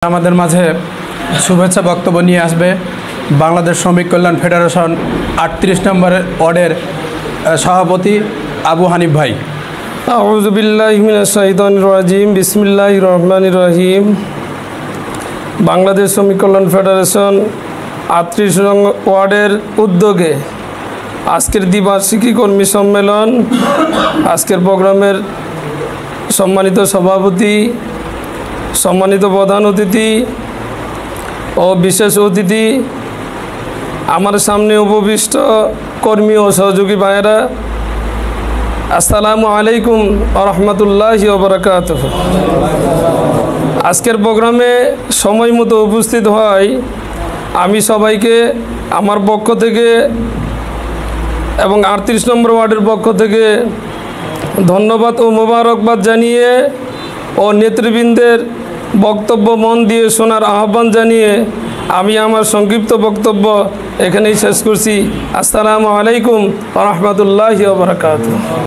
আমাদের মাঝে শুভেচ্ছা বক্তব্য নিয়ে আসবে বাংলাদেশ শ্রমিক কল্যাণ ফেডারেশন ৩৮ নম্বর ওয়ার্ডের সভাপতি আবু হানিফ ভাই। আউযু বিল্লাহি মিনাশ শাইতানির রাজিম। বিসমিল্লাহির রহমানির রহিম। বাংলাদেশ শ্রমিক কল্যাণ ফেডারেশন ৩৮ নং ওয়ার্ডের উদ্যোগে আজকের দ্বিবার্ষিকী কর্মী সম্মেলন, আজকের প্রোগ্রামের সম্মানিত সভাপতি, সম্মানিত প্রধান অতিথি ও বিশেষ অতিথি, আমার সামনে উপবিষ্ট কর্মী ও সহযোগী ভাইয়েরা, আসসালামু আলাইকুম ওয়া রাহমাতুল্লাহি ওয়া বারাকাতুহু। আজকের প্রোগ্রামে সময় মতো উপস্থিত হয় আমি সবাইকে আমার পক্ষ থেকে এবং ৩৮ নম্বর ওয়ার্ডের পক্ষ থেকে ধন্যবাদ ও মোবারকবাদ জানিয়ে ও নেতৃবৃন্দের বক্তব্য মন দিয়ে শোনার আহ্বান জানিয়ে আমি আমার সংক্ষিপ্ত বক্তব্য এখানেই শেষ করছি। আসসালামু আলাইকুম ওয়া রাহমাতুল্লাহি ওয়া বারাকাতুহু।